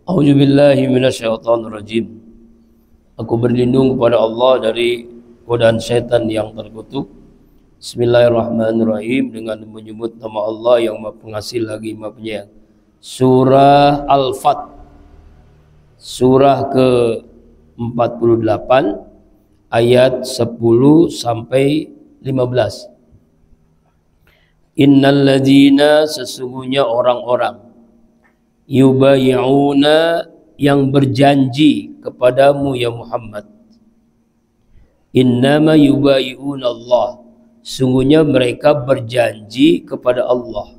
A'udzubillahi minasyaitonirrajim. Aku berlindung kepada Allah dari godaan setan yang terkutuk. Bismillahirrahmanirrahim, dengan menyebut nama Allah yang Maha Pengasih lagi Maha Penyayang. Surah Al-Fat, surah ke-48 ayat 10 sampai 15. Innal ladzina, sesungguhnya orang-orang, yubayi'una, yang berjanji kepadamu ya Muhammad. Innama yubayi'una Allah, sungguhnya mereka berjanji kepada Allah.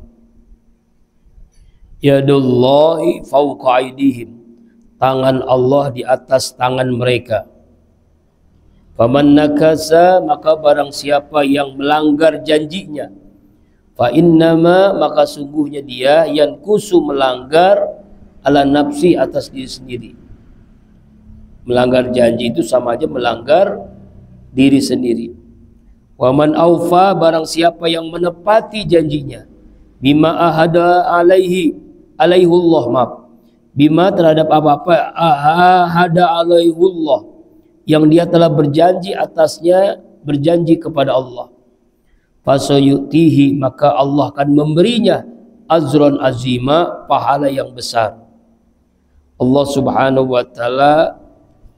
Yadullahi fawqa aydihim, tangan Allah di atas tangan mereka. Faman nakasa, maka barang siapa yang melanggar janjinya, fa innama, maka sungguhnya dia yankusu, melanggar, ala nafsi, atas diri sendiri. Melanggar janji itu sama aja melanggar diri sendiri. Waman aufa, barang siapa yang menepati janjinya, bima ahada alaihullah, maaf, bima terhadap apa-apa, ahada alaihullah, yang dia telah berjanji atasnya, berjanji kepada Allah. Fasayutihi, maka Allah akan memberinya azron azima, pahala yang besar. Allah subhanahu wa ta'ala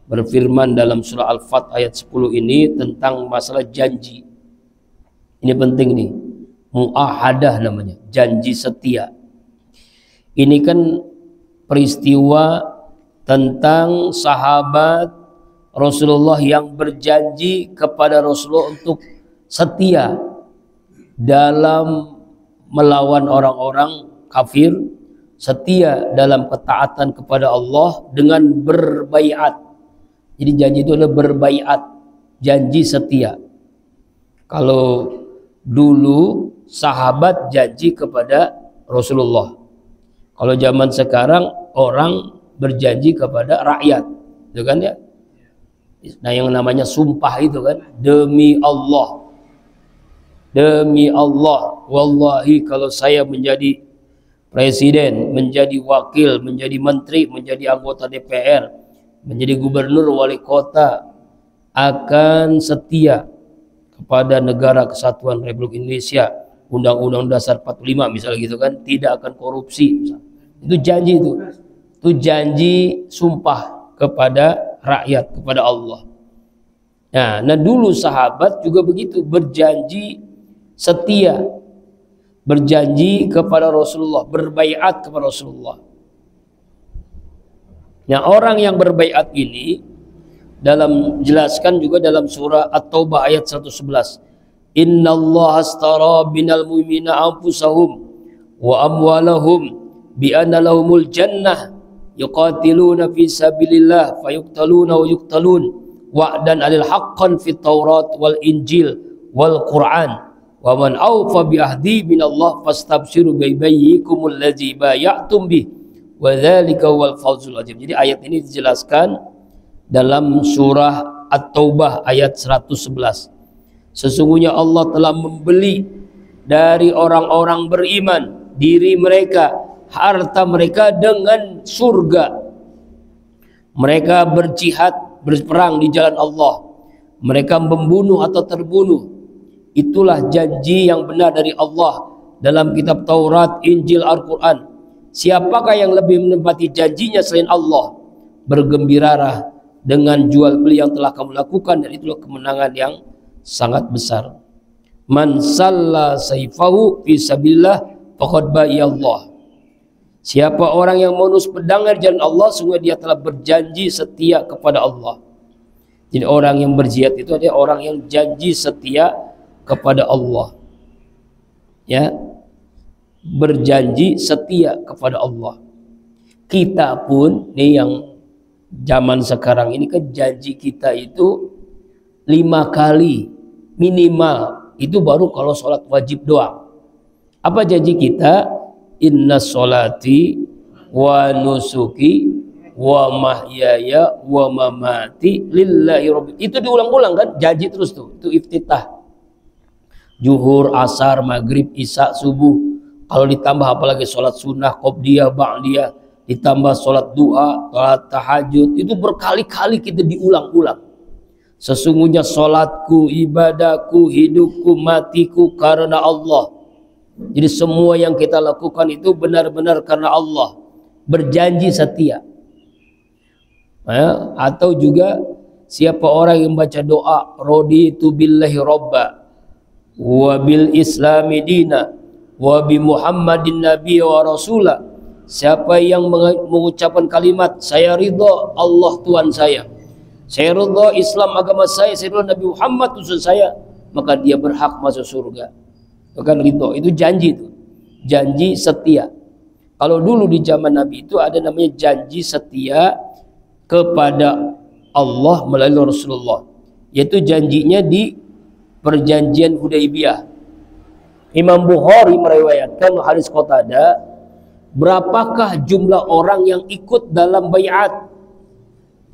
berfirman dalam surah Al-Fat ayat 10 ini tentang masalah janji. Ini penting nih, mu'ahadah namanya, janji setia. Ini kan peristiwa tentang sahabat Rasulullah yang berjanji kepada Rasulullah untuk setia dalam melawan orang-orang kafir, setia dalam ketaatan kepada Allah dengan berbaiat. Jadi janji itu adalah berbaiat, janji setia. Kalau dulu sahabat janji kepada Rasulullah, kalau zaman sekarang orang berjanji kepada rakyat, itu kan ya. Nah, yang namanya sumpah itu kan, demi Allah, demi Allah, wallahi kalau saya menjadi presiden, menjadi wakil, menjadi menteri, menjadi anggota DPR, menjadi gubernur, wali kota, akan setia kepada negara kesatuan Republik Indonesia, Undang-Undang Dasar 45 misalnya gitu kan, tidak akan korupsi misalnya. Itu janji, itu janji sumpah kepada rakyat, kepada Allah. Nah dulu sahabat juga begitu, berjanji setia, berjanji kepada Rasulullah, berbaiat kepada Rasulullah. Nah, orang yang berbaiat ini dalam jelaskan juga dalam surah At-Taubah ayat 111. Innallaha astara minal mu'minina anfusahum wa amwalahum bi anna lahumul jannah yuqatiluna fi sabilillah fayuqtaluna wa yuqtalun wa'dan 'alil haqqan fit Taurat wal Injil wal Qur'an. Wa man awfa bi ahdi minallah fastabshiru bi bayyikumul ladzi bay'atum bih wa dzalika wal fawzul azim. Jadi ayat ini dijelaskan dalam surah At-Taubah ayat 111. Sesungguhnya Allah telah membeli dari orang-orang beriman diri mereka, harta mereka dengan surga. Mereka berjihad, berperang di jalan Allah, mereka membunuh atau terbunuh. Itulah janji yang benar dari Allah dalam kitab Taurat, Injil, Al-Quran. Siapakah yang lebih menempati janjinya selain Allah? Bergembiralah dengan jual beli yang telah kamu lakukan, dan itulah kemenangan yang sangat besar. Man salla sayfahu fi sabilillah faqad bai'allah. Siapa orang yang menus pedangnya di jalan Allah, sungguh dia telah berjanji setia kepada Allah. Jadi orang yang berjihad itu adalah orang yang janji setia kepada Allah, ya, berjanji setia kepada Allah. Kita pun nih yang zaman sekarang ini kan janji kita itu 5 kali minimal, itu baru kalau sholat wajib doang. Apa janji kita? Inna sholati wa nusuki wa mahyaya wa mamati lillahi rabbil. Itu diulang-ulang kan, janji terus tuh. Itu iftitah. Zuhur, asar, maghrib, isya, subuh. Kalau ditambah apalagi sholat sunnah, qobliyah, ba'diyah, ditambah sholat duha, sholat tahajud, itu berkali-kali kita diulang-ulang. Sesungguhnya sholatku, ibadahku, hidupku, matiku karena Allah. Jadi semua yang kita lakukan itu benar-benar karena Allah, berjanji setia. Atau juga siapa orang yang baca doa raditu billahi robba wa bil islami dina wa bi muhammadin nabiy wa rasulah, siapa yang mengucapkan kalimat saya ridha Allah Tuhan saya ridha Islam agama saya ridha Nabi Muhammad Tuhan saya, maka dia berhak masuk surga. Bukan ridho, itu janji, itu janji setia. Kalau dulu di zaman Nabi itu ada namanya janji setia kepada Allah melalui Rasulullah, yaitu janjinya di perjanjian Hudaybiyah. Imam Bukhari meriwayatkan hadis Qatadah, berapakah jumlah orang yang ikut dalam baiat?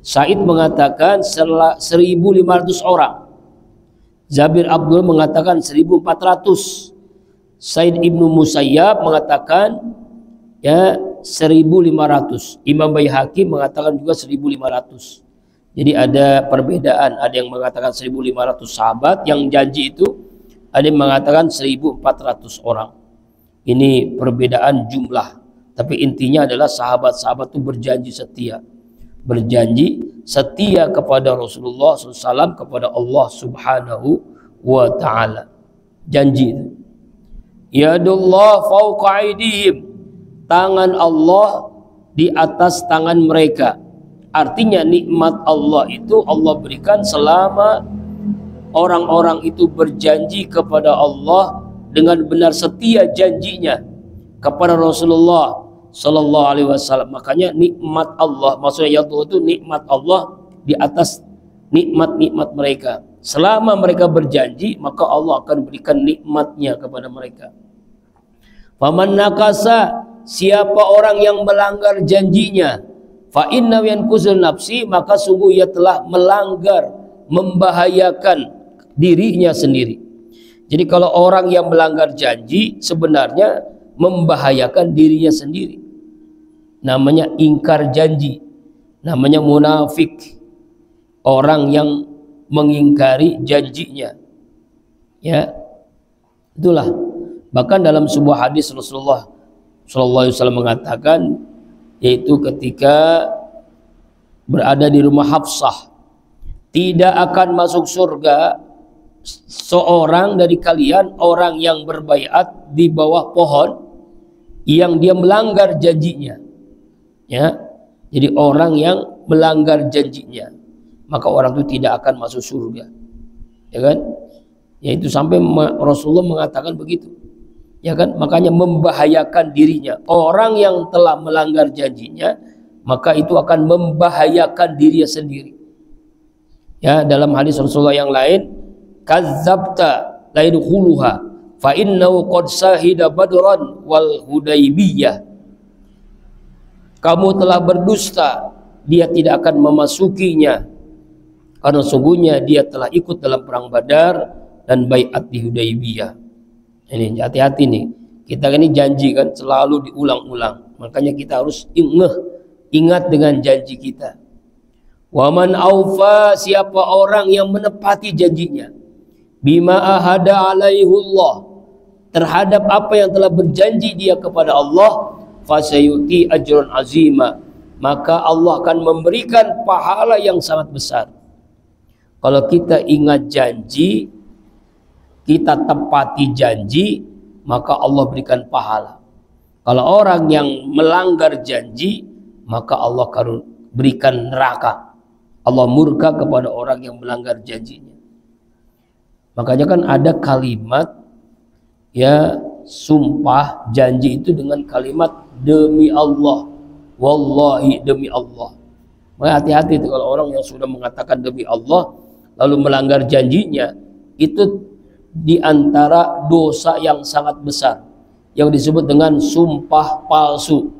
Said mengatakan 1.500 orang. Jabir Abdul mengatakan 1.400. Said Ibnu Musayyab mengatakan ya 1.500. Imam Baihaqi mengatakan juga 1.500. Jadi ada perbedaan, ada yang mengatakan 1.500 sahabat yang janji itu, ada yang mengatakan 1.400 orang. Ini perbedaan jumlah, tapi intinya adalah sahabat-sahabat itu berjanji setia. Berjanji setia kepada Rasulullah SAW, kepada Allah Subhanahu wa Ta'ala. Janji itu. Yadullah fawqa aydihim, tangan Allah di atas tangan mereka. Artinya nikmat Allah itu Allah berikan selama orang-orang itu berjanji kepada Allah dengan benar setia janjinya kepada Rasulullah Sallallahu Alaihi Wasallam. Makanya nikmat Allah, maksudnya yaitu itu nikmat Allah di atas nikmat-nikmat mereka. Selama mereka berjanji, maka Allah akan berikan nikmatnya kepada mereka. Faman nakasa, siapa orang yang melanggar janjinya, fa inna yankusul nafsi, maka sungguh ia telah melanggar, membahayakan dirinya sendiri. Jadi kalau orang yang melanggar janji sebenarnya membahayakan dirinya sendiri. Namanya ingkar janji, namanya munafik, orang yang mengingkari janjinya. Ya, itulah. Bahkan dalam sebuah hadis Rasulullah Sallallahu Alaihi Wasallam mengatakan, yaitu ketika berada di rumah Hafsah, tidak akan masuk surga seorang dari kalian, orang yang berbaiat di bawah pohon yang dia melanggar janjinya. Ya, jadi orang yang melanggar janjinya, maka orang itu tidak akan masuk surga. Ya kan? Yaitu sampai Rasulullah mengatakan begitu. Ya kan? Makanya membahayakan dirinya. Orang yang telah melanggar janjinya, maka itu akan membahayakan dirinya sendiri. Ya, dalam hadis Rasulullah yang lain, kadzabta la yadkhuluha fa innahu qad sahida badran wal hudaybiyah. Kamu telah berdusta, dia tidak akan memasukinya karena sungguhnya dia telah ikut dalam perang Badar dan baiat di Hudaybiyah. Ini hati-hati nih, kita ini janji kan selalu diulang-ulang, makanya kita harus ingat dengan janji kita. Waman aufa, siapa orang yang menepati janjinya, bima ahada alaihullah, terhadap apa yang telah berjanji dia kepada Allah, fasayuti ajrun azima, maka Allah akan memberikan pahala yang sangat besar. Kalau kita ingat janji, kita tepati janji, maka Allah berikan pahala. Kalau orang yang melanggar janji, maka Allah akan berikan neraka. Allah murka kepada orang yang melanggar janjinya. Makanya kan ada kalimat ya sumpah janji itu dengan kalimat demi Allah, wallahi, demi Allah. Maka hati-hati itu kalau orang yang sudah mengatakan demi Allah lalu melanggar janjinya, itu diantara dosa yang sangat besar yang disebut dengan sumpah palsu,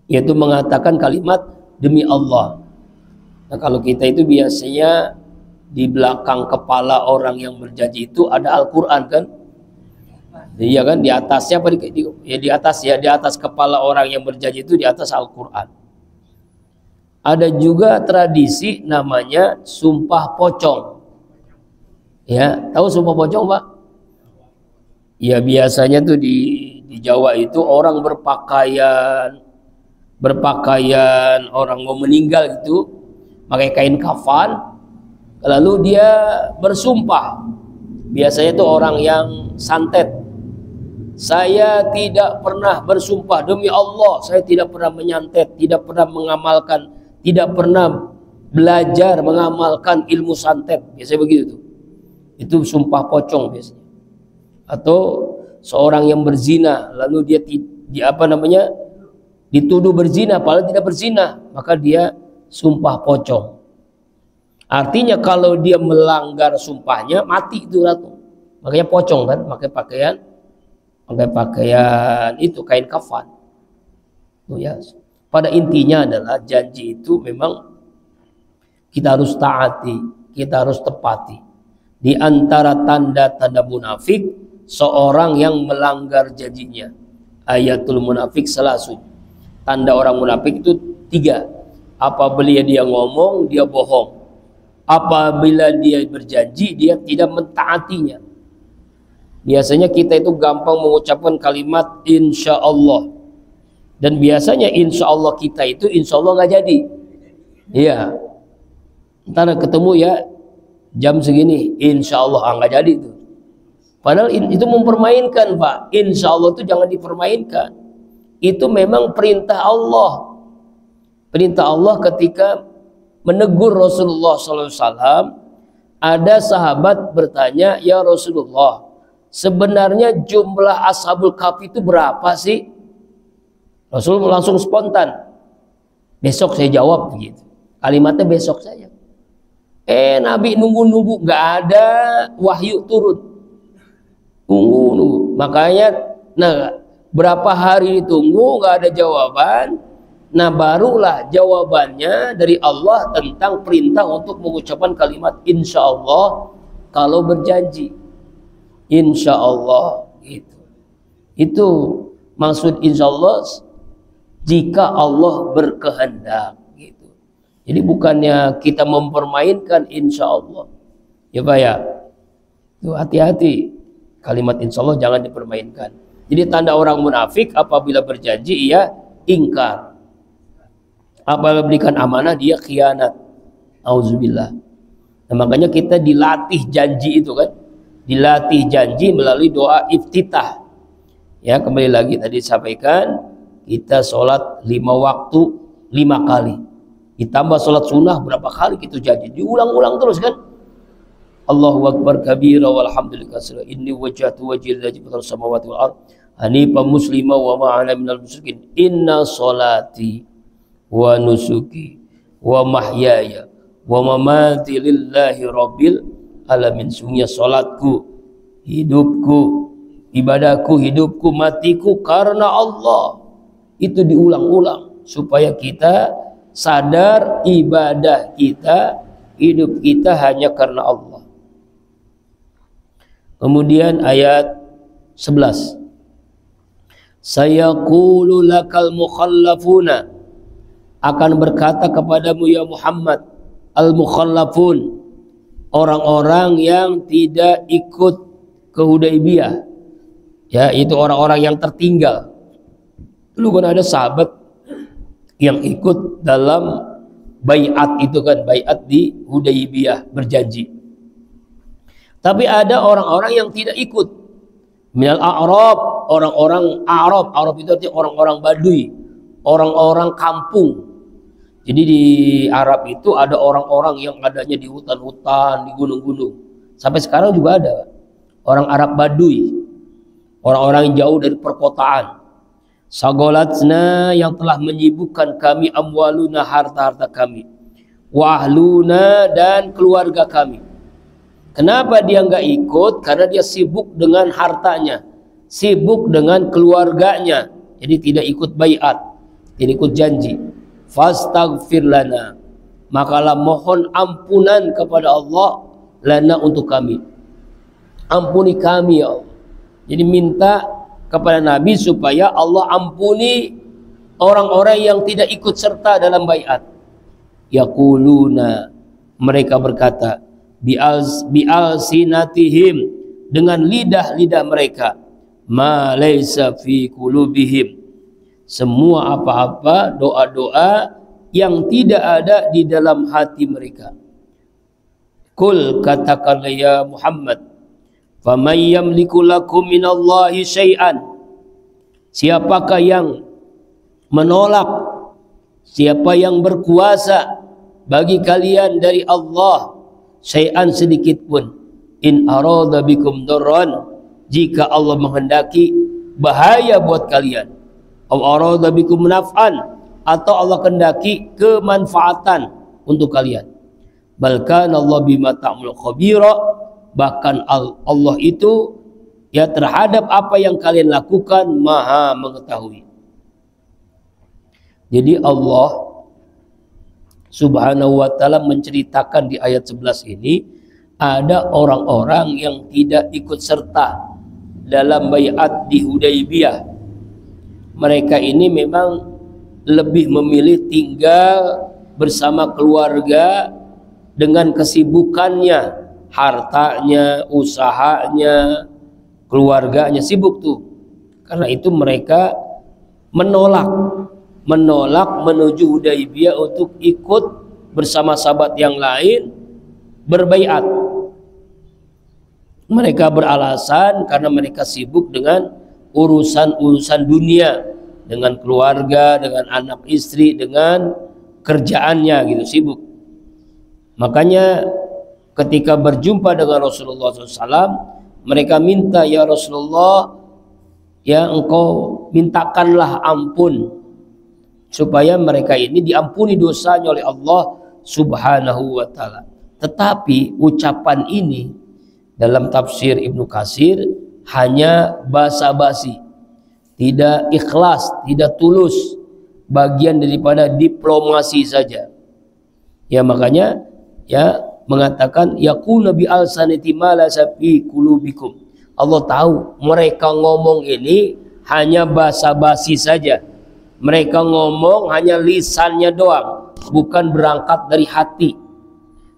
yaitu mengatakan kalimat demi Allah. Nah, kalau kita itu biasanya di belakang kepala orang yang berjanji itu ada Al-Quran kan? Iya kan, di atasnya apa di atas ya, di atas kepala orang yang berjanji itu di atas Al-Qur'an. Ada juga tradisi namanya sumpah pocong. Ya, tahu sumpah pocong, Pak? Ya, biasanya tuh di Jawa itu orang berpakaian orang mau meninggal gitu, pakai kain kafan, lalu dia bersumpah. Biasanya tuh orang yang santet. Saya tidak pernah bersumpah demi Allah, saya tidak pernah menyantet, tidak pernah mengamalkan, tidak pernah belajar mengamalkan ilmu santet. Biasanya begitu tuh. Itu sumpah pocong biasanya. Atau seorang yang berzina lalu dia dituduh berzina padahal tidak berzina, maka dia sumpah pocong. Artinya kalau dia melanggar sumpahnya mati itu ratu. Makanya pocong kan, pakai pakaian itu kain kafan. Tuh ya. Pada intinya adalah janji itu memang kita harus taati, kita harus tepati. Di antara tanda-tanda munafik seorang yang melanggar janjinya. Ayatul munafik salasun. Tanda orang munafik itu 3. Apabila dia ngomong, dia bohong. Apabila dia berjanji, dia tidak mentaatinya. Biasanya kita itu gampang mengucapkan kalimat insya Allah. Dan biasanya insya Allah kita itu insya Allah nggak jadi. Iya. Ntar ketemu ya jam segini, insya Allah nggak jadi itu. Padahal itu mempermainkan, Pak. Insya Allah itu jangan dipermainkan. Itu memang perintah Allah. Perintah Allah ketika menegur Rasulullah SAW. Ada sahabat bertanya, ya Rasulullah, sebenarnya jumlah Ashabul Kahfi itu berapa sih? Rasulullah langsung spontan. Besok saya jawab begitu. Kalimatnya besok saja. Nabi nunggu-nunggu, nggak ada wahyu turun. Nunggu. Makanya, berapa hari ditunggu nggak ada jawaban. Nah, barulah jawabannya dari Allah tentang perintah untuk mengucapkan kalimat insya Allah kalau berjanji. Insya Allah gitu. Itu maksud insya Allah jika Allah berkehendak gitu. Jadi bukannya kita mempermainkan insya Allah. Ya Pak ya. Itu hati-hati. Kalimat insya Allah jangan dipermainkan. Jadi tanda orang munafik apabila berjanji ia ingkar. Apabila berikan amanah dia khianat. Auzubillah. Nah, makanya kita dilatih janji itu kan. Dilatih janji melalui doa iftitah. Ya, kembali lagi tadi disampaikan kita sholat 5 waktu 5 kali. Ditambah sholat sunnah berapa kali kita janji. Diulang-ulang terus kan. Allahu akbar kabira walhamdulillah katsira. Inni wajjahtu wajhiya lillazi fatara samawati wal ardh hanifan muslima wa ma ana minal musyrikin. Inna sholati wa nusuki wa mahyaya wa mamati lillahi rabbil alamin. Sungguhnya salatku, hidupku, ibadahku, hidupku, matiku karena Allah. Itu diulang-ulang supaya kita sadar ibadah kita, hidup kita hanya karena Allah. Kemudian ayat 11. Sayaqulu lakal mukhallafuna, akan berkata kepadamu ya Muhammad al-mukhallafun, orang-orang yang tidak ikut ke Hudaybiyah, ya itu orang-orang yang tertinggal. Dulu kan ada sahabat yang ikut dalam baiat itu kan, baiat di Hudaybiyah, berjanji. Tapi ada orang-orang yang tidak ikut. Minal A'rab, orang-orang Arab itu artinya orang-orang Baduy, orang-orang kampung. Jadi di Arab itu ada orang-orang yang adanya di hutan-hutan, di gunung-gunung. Sampai sekarang juga ada orang Arab Baduy, orang-orang yang jauh dari perkotaan. Sagolatna, yang telah menyibukkan kami, amwaluna, harta-harta kami, wa ahluna, dan keluarga kami. Kenapa dia nggak ikut? Karena dia sibuk dengan hartanya, sibuk dengan keluarganya. Jadi tidak ikut baiat, tidak ikut janji. Fastaghfir lana, makalah mohon ampunan kepada Allah, lana untuk kami. Ampuni kami ya Allah. Jadi minta kepada Nabi supaya Allah ampuni orang-orang yang tidak ikut serta dalam baiat. Yaquluna, mereka berkata, bi'al sinatihim, dengan lidah-lidah mereka, ma laisa fi qulubihim, semua apa-apa doa-doa yang tidak ada di dalam hati mereka. Qul, katakanlah ya Muhammad, faman yamliku lakum minallahi syai'an, siapakah yang menolak, siapa yang berkuasa bagi kalian dari Allah syai'an sedikit pun, in arada bikum darran, jika Allah menghendaki bahaya buat kalian, aw arada bikum naf'an, atau Allah kehendaki kemanfaatan untuk kalian, balkan Allah bima ta'mal khabira, bahkan Allah itu ya terhadap apa yang kalian lakukan maha mengetahui. Jadi Allah Subhanahu wa ta'ala menceritakan di ayat 11 ini, ada orang-orang yang tidak ikut serta dalam baiat di Hudaybiyah. Mereka ini memang lebih memilih tinggal bersama keluarga dengan kesibukannya, hartanya, usahanya, keluarganya sibuk tuh. Karena itu mereka menolak menuju Hudaybiyah untuk ikut bersama sahabat yang lain berbaiat. Mereka beralasan karena mereka sibuk dengan urusan-urusan dunia, dengan keluarga, dengan anak istri, dengan kerjaannya gitu, sibuk. Makanya ketika berjumpa dengan Rasulullah SAW, mereka minta, ya Rasulullah, ya engkau mintakanlah ampun supaya mereka ini diampuni dosanya oleh Allah Subhanahu wa ta'ala. Tetapi ucapan ini dalam tafsir Ibnu Katsir hanya basa-basi, tidak ikhlas, tidak tulus, bagian daripada diplomasi saja. Ya makanya ya mengatakan yakuna bi alsanati ma la fi qulubikum. Allah tahu mereka ngomong ini hanya basa-basi saja. Mereka ngomong hanya lisannya doang, bukan berangkat dari hati,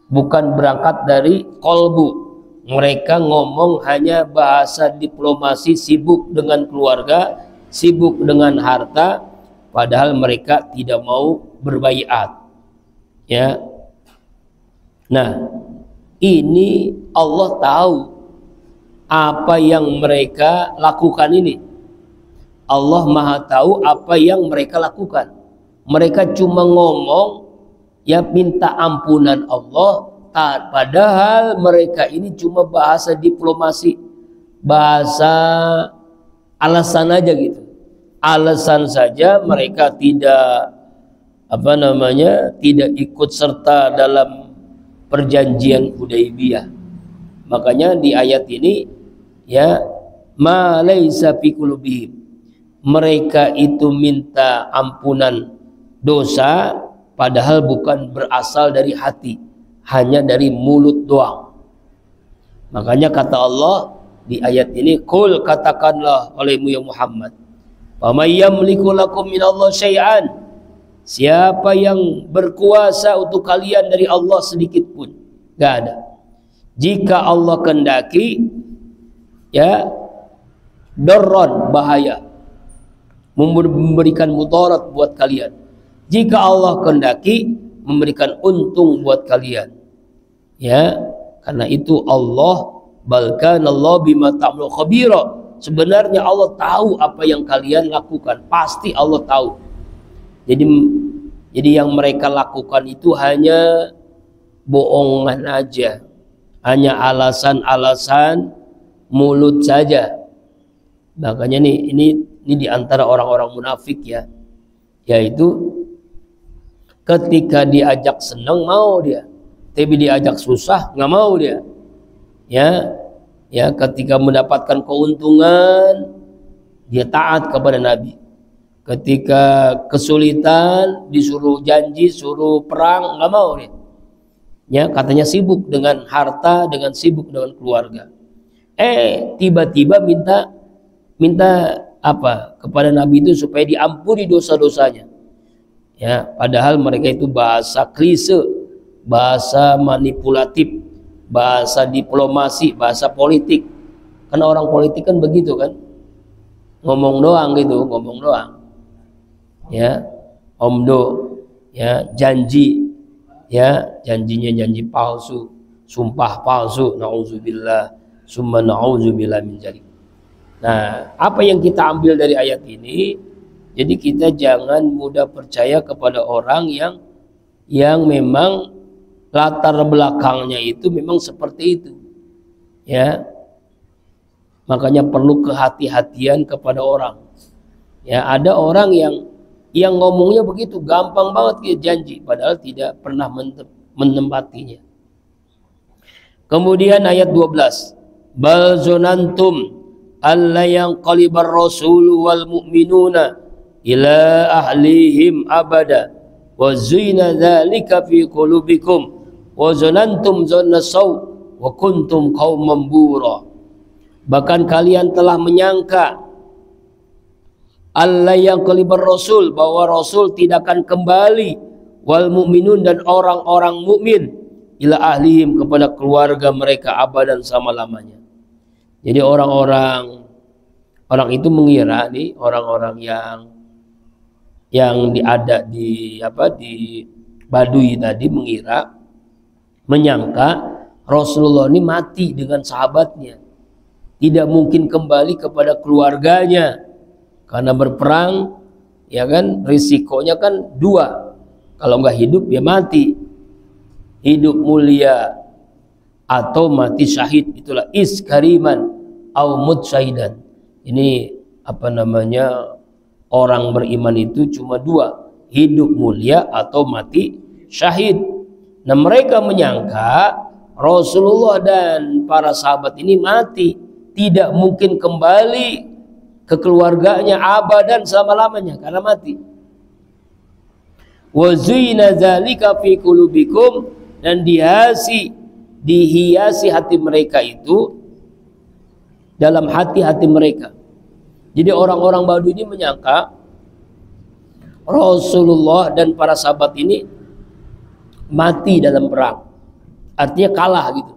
bukan berangkat dari kolbu. Mereka ngomong hanya bahasa diplomasi, sibuk dengan keluarga, sibuk dengan harta, padahal mereka tidak mau berbaiat. Ya. Nah, ini Allah tahu apa yang mereka lakukan ini. Allah Maha tahu apa yang mereka lakukan. Mereka cuma ngomong ya minta ampunan Allah, padahal mereka ini cuma bahasa diplomasi, bahasa alasan aja gitu. Alasan saja, mereka tidak tidak ikut serta dalam perjanjian Hudaybiyah. Makanya di ayat ini ya ma laisa fi qulubihim, mereka itu minta ampunan dosa padahal bukan berasal dari hati, hanya dari mulut doang. Makanya kata Allah di ayat ini, qul, katakanlah olehmu ya Muhammad, faman yamliku lakum minallahi syai'an, siapa yang berkuasa untuk kalian dari Allah sedikit pun, gak ada. Jika Allah kehendaki ya darran, bahaya, memberikan mudarat buat kalian. Jika Allah kehendaki memberikan untung buat kalian. Ya, karena itu Allah balkan Allah bima ta'mal khabira. Sebenarnya Allah tahu apa yang kalian lakukan, pasti Allah tahu. Jadi yang mereka lakukan itu hanya bohongan aja, hanya alasan-alasan mulut saja. Makanya ini di antara orang-orang munafik ya, yaitu ketika diajak senang mau dia, tapi diajak susah nggak mau dia. Ya, ketika mendapatkan keuntungan dia taat kepada Nabi. Ketika kesulitan disuruh janji, suruh perang, nggak mau dia. Ya, katanya sibuk dengan harta, dengan sibuk dengan keluarga. Tiba-tiba minta minta apa kepada Nabi itu supaya diampuni dosa-dosanya. Ya, padahal mereka itu bahasa klise, bahasa manipulatif, bahasa diplomasi, bahasa politik. Kan orang politik kan begitu kan, ngomong doang gitu, ngomong doang. Ya, omdo, ya janji, ya janjinya janji palsu, sumpah palsu, nauzubillah, summa nauzubillah min dzalik. Nah, apa yang kita ambil dari ayat ini? Jadi kita jangan mudah percaya kepada orang yang memang latar belakangnya itu memang seperti itu. Ya. Makanya perlu kehati-hatian kepada orang. Ya, ada orang yang ngomongnya begitu gampang banget dia janji padahal tidak pernah menempatinya. Kemudian ayat 12. Bal zonantum alla yanqalibar rasulu wal mu'minuna ila ahlihim abada wa zina dzalika fi qulubikum wa zanantum zanna saw wa kuntum qauman bura. Bahkan kalian telah menyangka Allah yang kalibar rasul, bahwa rasul tidak akan kembali, wal mu'minun dan orang-orang mukmin ila ahlihim kepada keluarga mereka abadan sama-lamanya. Jadi orang itu mengira nih, orang-orang yang ada di Baduy tadi menyangka Rasulullah ini mati dengan sahabatnya, tidak mungkin kembali kepada keluarganya karena berperang, ya kan, risikonya kan dua, kalau nggak hidup ya mati, hidup mulia atau mati syahid, itulah iskariman au mut syahidan. Ini apa namanya, orang beriman itu cuma dua, hidup mulia atau mati syahid. Nah, mereka menyangka Rasulullah dan para sahabat ini mati, tidak mungkin kembali ke keluarganya abadan selama-lamanya karena mati. Wa zuyina dzalika fi qulubikum, dan dihiasi hati mereka itu dalam hati-hati mereka. Jadi orang-orang Baduy ini menyangka Rasulullah dan para sahabat ini mati dalam perang, artinya kalah gitu,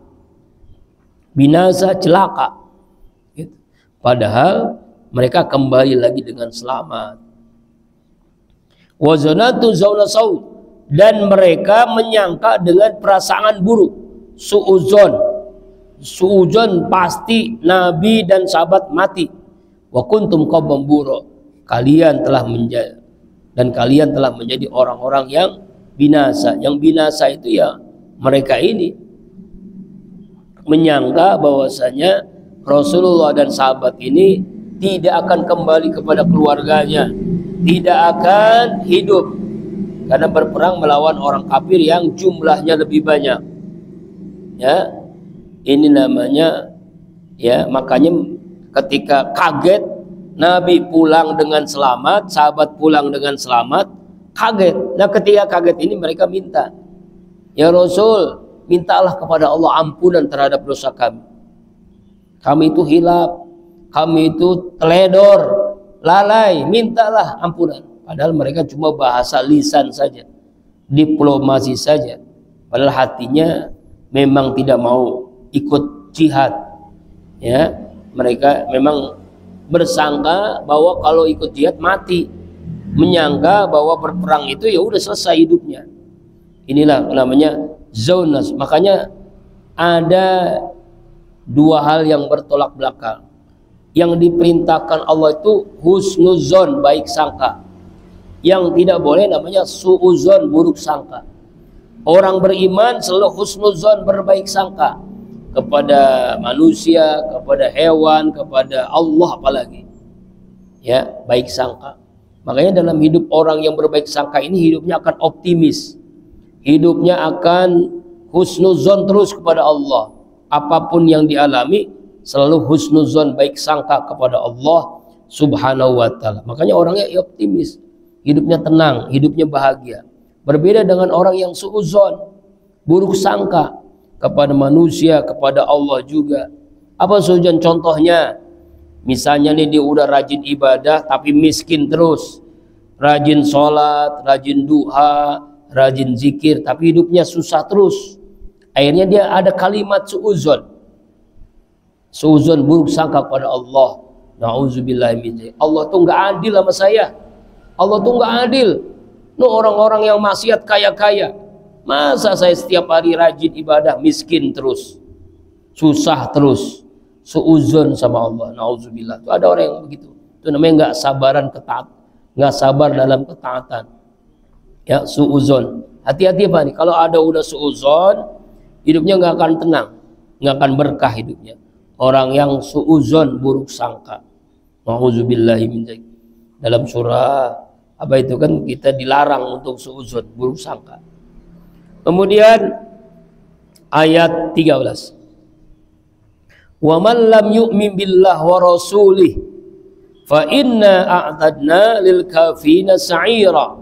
binasa, celaka gitu. Padahal mereka kembali lagi dengan selamat. Wazanatu zauna saud, dan mereka menyangka dengan perasaan buruk, suuzon pasti Nabi dan sahabat mati. Wa kuntum qauman bura, kalian telah menjadi orang-orang yang binasa. Yang binasa itu ya mereka ini menyangka bahwasanya Rasulullah dan sahabat ini tidak akan kembali kepada keluarganya, tidak akan hidup karena berperang melawan orang kafir yang jumlahnya lebih banyak. Ya, ini namanya, ya, makanya ketika kaget Nabi pulang dengan selamat, sahabat pulang dengan selamat, kaget. Nah, ketika kaget ini mereka minta, ya Rasul, mintalah kepada Allah ampunan terhadap dosa kami. Kami itu hilaf, kami itu teledor, lalai, mintalah ampunan. Padahal mereka cuma bahasa lisan saja, diplomasi saja. Padahal hatinya memang tidak mau ikut jihad. Ya, mereka memang bersangka bahwa kalau ikut jihad mati, menyangka bahwa berperang itu ya udah selesai hidupnya. Inilah namanya zaunas. Makanya ada dua hal yang bertolak belakang. Yang diperintahkan Allah itu husnuzon, baik sangka. Yang tidak boleh namanya suuzon, buruk sangka. Orang beriman selalu husnuzon, berbaik sangka kepada manusia, kepada hewan, kepada Allah apalagi. Ya, baik sangka. Makanya dalam hidup orang yang berbaik sangka ini, hidupnya akan optimis. Hidupnya akan husnuzon terus kepada Allah. Apapun yang dialami selalu husnuzon, baik sangka kepada Allah Subhanahu wa taala. Makanya orangnya optimis, hidupnya tenang, hidupnya bahagia. Berbeda dengan orang yang suuzon, buruk sangka kepada manusia, kepada Allah juga. Apa suuzon? Contohnya, Misalnya nih dia udah rajin ibadah tapi miskin terus, rajin sholat, rajin duha, rajin zikir, tapi hidupnya susah terus. Akhirnya dia ada kalimat suuzon, buruk sangka pada Allah. Nauzubillah min dzalik. Allah tuh nggak adil sama saya. Allah tuh nggak adil. No, orang-orang yang maksiat kaya-kaya, masa saya setiap hari rajin ibadah miskin terus, susah terus, suuzon sama Allah. Nauzubillah. Tuh ada orang yang begitu. Itu namanya nggak sabaran nggak sabar dalam ketaatan. Ya, suuzon. Hati-hati Pak nih. Kalau ada udah suuzon, hidupnya nggak akan tenang, nggak akan berkah hidupnya. Orang yang suuzon, buruk sangka. Nauzubillahi min dzalik. Dalam surah apa itu kan kita dilarang untuk suuzon, buruk sangka. Kemudian ayat 13. Wa man lam yu'min billah wa rasulih fa inna a'tadna lil kafirina sa'ira.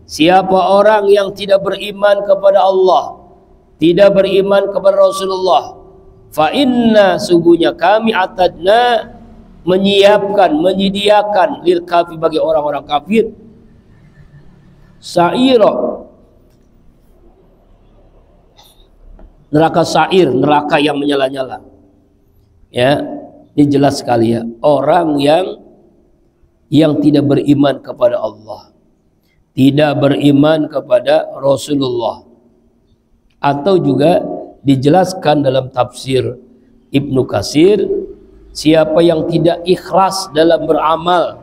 Siapa orang yang tidak beriman kepada Allah, tidak beriman kepada Rasulullah, fa inna, sungguhnya kami a'tadna, menyiapkan, menyediakan, lil kafir, bagi orang-orang kafir, sa'ira, neraka sa'ir, neraka yang menyala-nyala. Ya, ini jelas sekali ya, orang yang tidak beriman kepada Allah, tidak beriman kepada Rasulullah, atau juga dijelaskan dalam tafsir Ibnu Katsir, siapa yang tidak ikhlas dalam beramal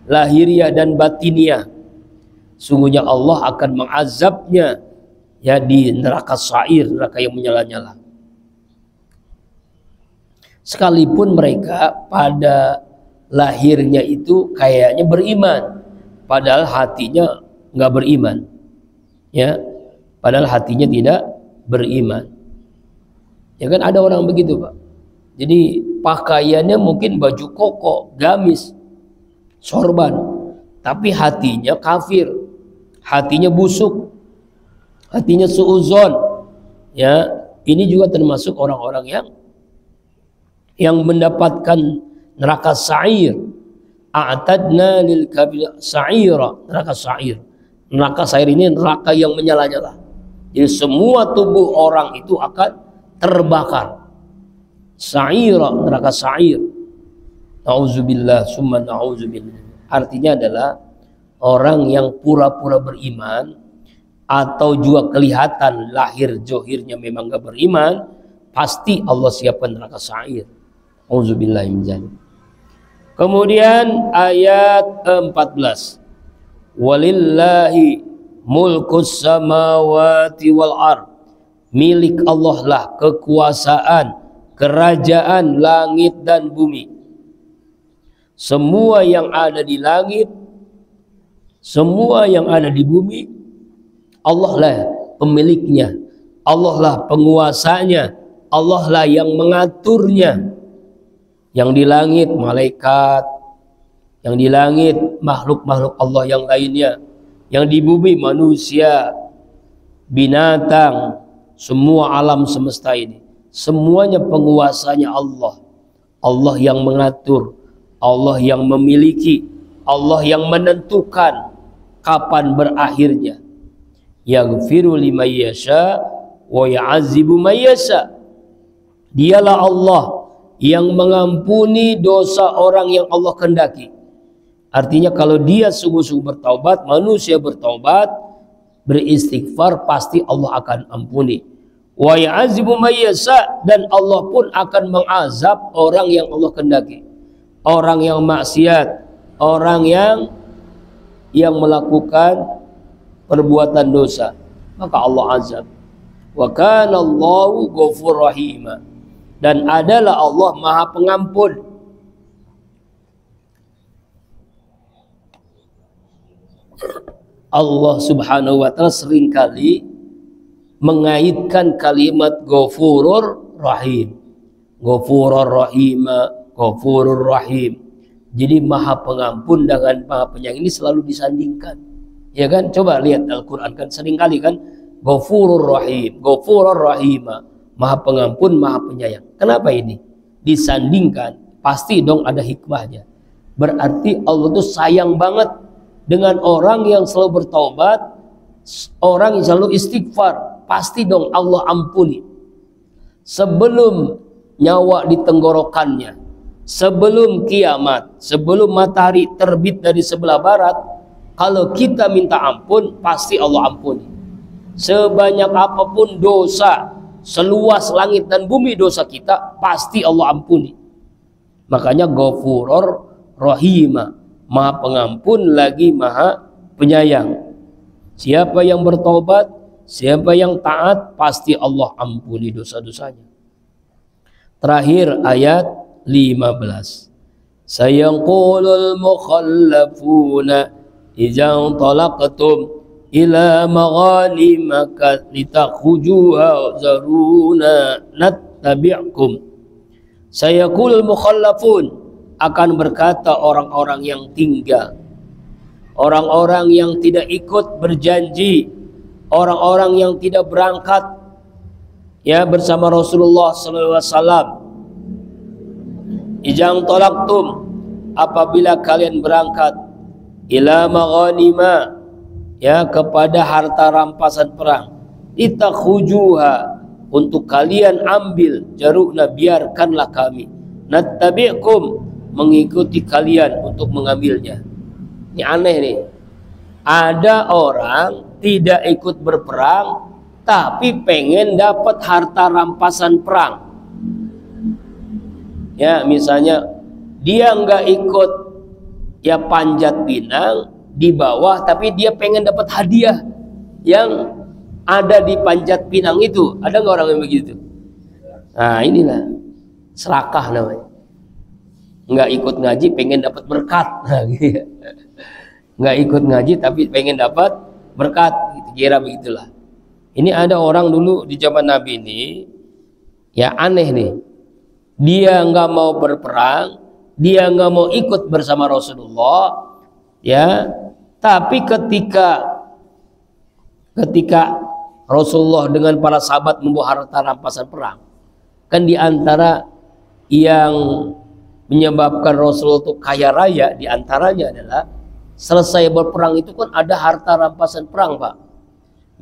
lahiriah dan batiniah, sungguhnya Allah akan mengazabnya ya di neraka sa'ir, neraka yang menyala-nyala. Sekalipun mereka pada lahirnya itu kayaknya beriman, padahal hatinya nggak beriman, ya, padahal hatinya tidak beriman. Ya kan ada orang begitu Pak. Jadi pakaiannya mungkin baju koko, gamis, sorban, tapi hatinya kafir, hatinya busuk, hatinya suuzon. Ya, ini juga termasuk orang-orang yang mendapatkan neraka sa'ir. A'tadna lil kafir sa'ira, neraka sa'ir. Neraka sa'ir ini neraka yang menyala-nyala. Jadi semua tubuh orang itu akan terbakar. Sa'ira, neraka sa'ir. Nauzubillah summa nauzubillah. Artinya adalah orang yang pura-pura beriman atau juga kelihatan lahir johirnya memang gak beriman, pasti Allah siapkan neraka sa'ir. Auzubillahi min dzalik. Kemudian ayat 14. Walillahi mulkus samawati wal ard. Milik Allah lah kekuasaan, kerajaan langit dan bumi. Semua yang ada di langit, semua yang ada di bumi, Allah lah pemiliknya, Allah lah penguasanya, Allah lah yang mengaturnya. Yang di langit malaikat, yang di langit makhluk-makhluk Allah yang lainnya, yang di bumi manusia, binatang, semua alam semesta ini, semuanya penguasanya Allah. Allah yang mengatur, Allah yang memiliki, Allah yang menentukan kapan berakhirnya. Yaghfiru liman yasha wa ya'adzibu man yasha. Dialah Allah yang mengampuni dosa orang yang Allah kehendaki. Artinya kalau dia sungguh-sungguh bertaubat, manusia bertaubat, beristighfar, pasti Allah akan ampuni. Wa ya'adzibu may yasha, dan Allah pun akan mengazab orang yang Allah kehendaki. Orang yang maksiat, orang yang melakukan perbuatan dosa, maka Allah azab. Wa kana Allahu ghafurur rahima, dan adalah Allah Maha Pengampun. Allah Subhanahu wa taala seringkali mengaitkan kalimat Ghafurur Rahim. Ghafurur Rahima, Ghafurur Rahim. Jadi Maha Pengampun dengan Maha Penyayang ini selalu disandingkan. Ya kan? Coba lihat Al-Qur'an kan seringkali kan Ghafurur Rahim, Ghafurur Rahima. Maha Pengampun, Maha Penyayang. Kenapa ini disandingkan? pasti dong ada hikmahnya. Berarti Allah tuh sayang banget dengan orang yang selalu bertaubat, orang yang selalu istighfar. Pasti dong Allah ampuni. Sebelum nyawa di tenggorokannya, sebelum kiamat, sebelum matahari terbit dari sebelah barat, kalau kita minta ampun, pasti Allah ampuni. Sebanyak apapun dosa, seluas langit dan bumi dosa kita, pasti Allah ampuni. Makanya Ghafurur Rahima, Maha Pengampun lagi Maha Penyayang. Siapa yang bertobat, siapa yang taat, pasti Allah ampuni dosa-dosanya. Terakhir ayat 15. Sayaqulul mukhallafuna idza talaqtum ila maghanimaka litakhujuha zaruna nattabi'kum. Sayaqulul mukhallafun, akan berkata orang-orang yang tinggal, orang-orang yang tidak ikut berjanji, orang-orang yang tidak berangkat ya bersama Rasulullah SAW. Ijang tolaktum, apabila kalian berangkat, ila maghanima, ya kepada harta rampasan perang, itakhujuha, untuk kalian ambil, jarukna biarkanlah kami, nattabi'kum, mengikuti kalian untuk mengambilnya. Ini aneh nih, ada orang tidak ikut berperang tapi pengen dapat harta rampasan perang. Ya misalnya dia nggak ikut ya panjat pinang di bawah, tapi dia pengen dapat hadiah yang ada di panjat pinang itu. Ada nggak orang yang begitu? Nah inilah serakah namanya. Nggak ikut ngaji pengen dapat berkat. Nggak ikut ngaji tapi pengen dapat berkat, gitu, kira begitulah. Ini ada orang dulu di zaman Nabi ini, ya aneh nih. Dia nggak mau berperang, dia nggak mau ikut bersama Rasulullah, ya. Tapi ketika Rasulullah dengan para sahabat membawa harta rampasan perang, kan di antara yang menyebabkan Rasulullah itu kaya raya, di antaranya adalah selesai berperang itu kan ada harta rampasan perang, Pak.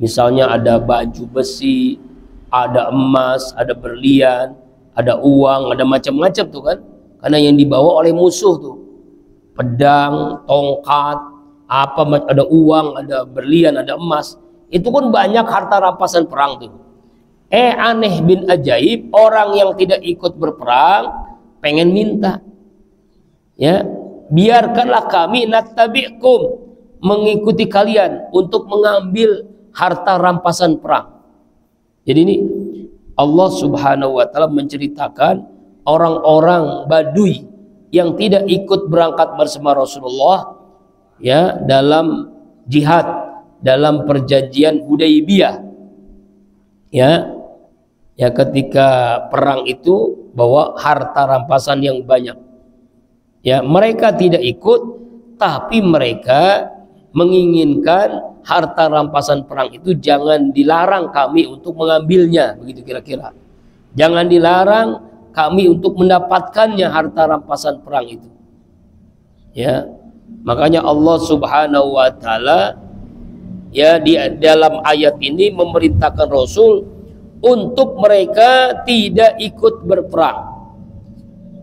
Misalnya ada baju besi, ada emas, ada berlian, ada uang, ada macam-macam tuh kan. Karena yang dibawa oleh musuh tuh pedang, tongkat, apa, ada uang, ada berlian, ada emas. Itu pun banyak harta rampasan perang tuh. Aneh bin ajaib, orang yang tidak ikut berperang pengen minta, ya biarkanlah kami nattabi'kum, mengikuti kalian untuk mengambil harta rampasan perang. Jadi ini Allah Subhanahu wa taala menceritakan orang-orang Badui yang tidak ikut berangkat bersama Rasulullah ya dalam jihad, dalam perjanjian Hudaybiyah. Ya ketika perang itu bawa harta rampasan yang banyak. Ya, mereka tidak ikut, tapi mereka menginginkan harta rampasan perang itu jangan dilarang kami untuk mengambilnya, begitu kira-kira. Jangan dilarang kami untuk mendapatkannya harta rampasan perang itu. Ya. Makanya Allah Subhanahu wa taala ya di dalam ayat ini memerintahkan Rasul untuk mereka tidak ikut berperang,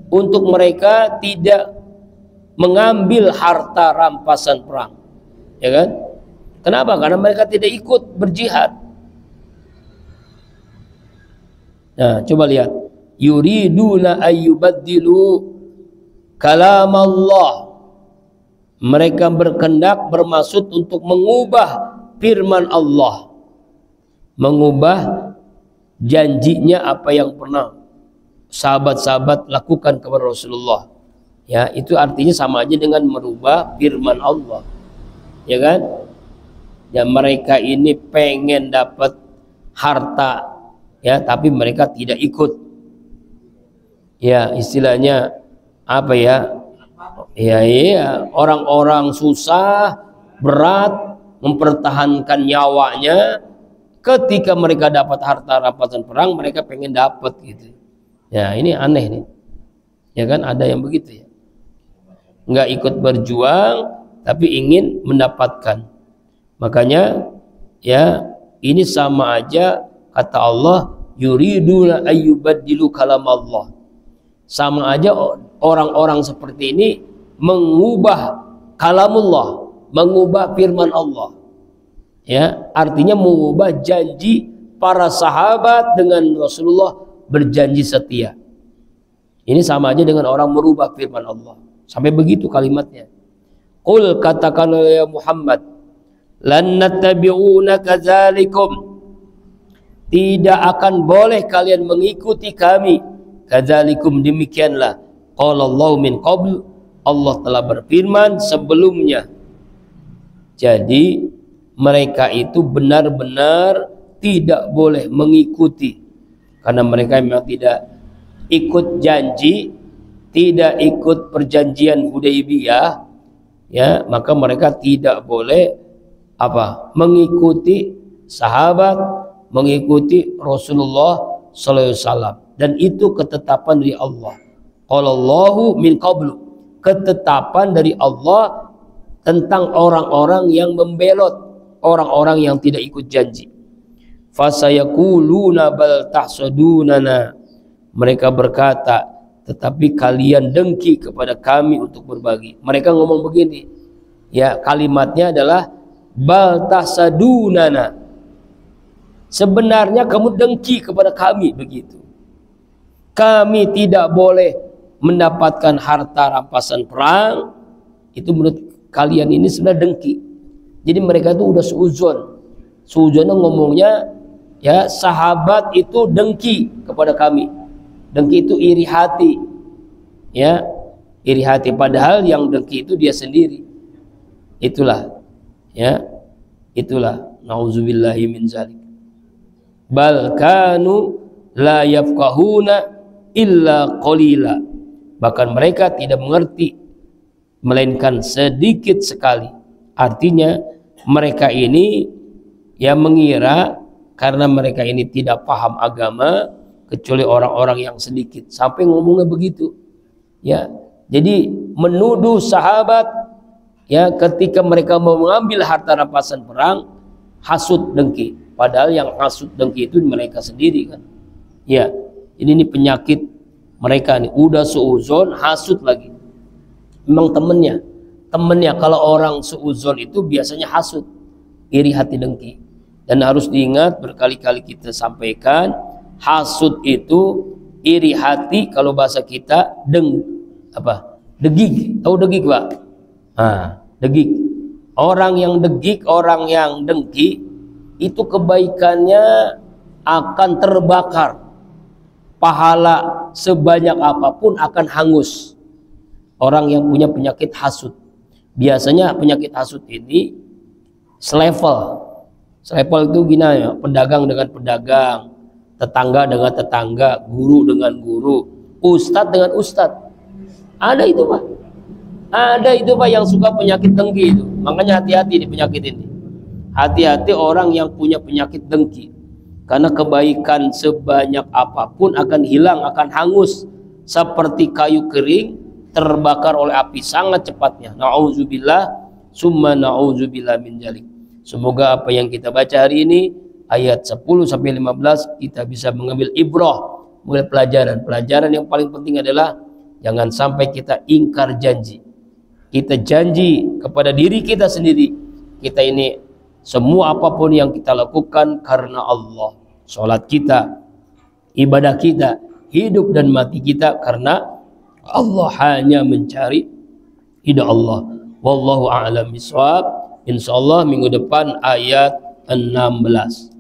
untuk mereka tidak mengambil harta rampasan perang, ya kan? Kenapa? Karena mereka tidak ikut berjihad. Nah, coba lihat, yuriduna ayyubaddilu kalam Allah. Mereka berkehendak, bermaksud untuk mengubah firman Allah, mengubah janjinya apa yang pernah sahabat-sahabat lakukan kepada Rasulullah. Ya, itu artinya sama aja dengan merubah firman Allah. Ya kan? Ya, mereka ini pengen dapat harta ya, tapi mereka tidak ikut. Ya, istilahnya apa ya? Ya, orang-orang susah, berat mempertahankan nyawanya. Ketika mereka dapat harta rampasan perang, mereka pengen dapat gitu. Ya, ini aneh nih. Ya kan, ada yang begitu ya. Nggak ikut berjuang tapi ingin mendapatkan. Makanya ya, ini sama aja kata Allah, yuriduna ayyubaddilu kalam Allah. Sama aja orang-orang seperti ini mengubah kalamullah, mengubah firman Allah. Ya, artinya mengubah janji para sahabat dengan Rasulullah berjanji setia. Ini sama aja dengan orang merubah firman Allah. Sampai begitu kalimatnya. Qul, katakan ya Muhammad, lan nattabi'una kadzalikum, tidak akan boleh kalian mengikuti kami. Kadzalikum, demikianlah. Qala Allah min qabl, Allah telah berfirman sebelumnya. Jadi mereka itu benar-benar tidak boleh mengikuti, karena mereka memang tidak ikut janji, tidak ikut perjanjian Hudaybiyah, ya, maka mereka tidak boleh mengikuti sahabat, mengikuti Rasulullah sallallahu alaihi wasallam. Dan itu ketetapan dari Allah. Qalallahu min qablu, ketetapan dari Allah tentang orang-orang yang membelot, orang-orang yang tidak ikut janji. Fasayaquluna bal tahsadunana, mereka berkata, tetapi kalian dengki kepada kami untuk berbagi. Mereka ngomong begini, ya, kalimatnya adalah bal tahsadunana, sebenarnya kamu dengki kepada kami, begitu. Kami tidak boleh mendapatkan harta rampasan perang, itu menurut kalian ini sebenarnya dengki. Jadi mereka itu udah seuzon. Seuzonnya ngomongnya, ya, sahabat itu dengki kepada kami. Dengki itu iri hati, ya, iri hati. Padahal yang dengki itu dia sendiri. Itulah, ya, itulah. Nauzubillahi min zalik. Bal kanu la yafqahuna illa qalila. Bahkan mereka tidak mengerti melainkan sedikit sekali. Artinya mereka ini ya mengira karena mereka ini tidak paham agama kecuali orang-orang yang sedikit, sampai ngomongnya begitu, ya. Jadi menuduh sahabat, ya, ketika mereka mau mengambil harta rampasan perang, hasut dengki, padahal yang hasut dengki itu mereka sendiri kan, ya. Ini penyakit mereka nih, udah seuzon hasut lagi. Memang temennya kalau orang seuzon itu biasanya hasut, iri hati, dengki. Dan harus diingat, berkali-kali kita sampaikan, hasud itu, iri hati, kalau bahasa kita degik. Tahu degik, Pak? Degik. Orang yang degik, orang yang dengki, itu kebaikannya akan terbakar. Pahala sebanyak apapun akan hangus. Orang yang punya penyakit hasud. Biasanya penyakit hasud ini selevel. Selevel itu gini ya, pedagang dengan pedagang, tetangga dengan tetangga, guru dengan guru, ustadz dengan ustadz. Ada itu, Pak. Ada itu, Pak, yang suka penyakit dengki itu. Makanya hati-hati di penyakit ini. Hati-hati orang yang punya penyakit dengki. Karena kebaikan sebanyak apapun akan hilang, akan hangus. Seperti kayu kering terbakar oleh api sangat cepatnya. Na'udzubillah, summa na'udzubillah min dzalik. Semoga apa yang kita baca hari ini, ayat 10-15, kita bisa mengambil ibrah, mengambil pelajaran. Pelajaran yang paling penting adalah jangan sampai kita ingkar janji. Kita janji kepada diri kita sendiri, kita ini semua apapun yang kita lakukan karena Allah. Sholat kita, ibadah kita, hidup dan mati kita karena Allah, hanya mencari ridha Allah. Wallahu a'lam bishawab. Insyaallah minggu depan ayat 16.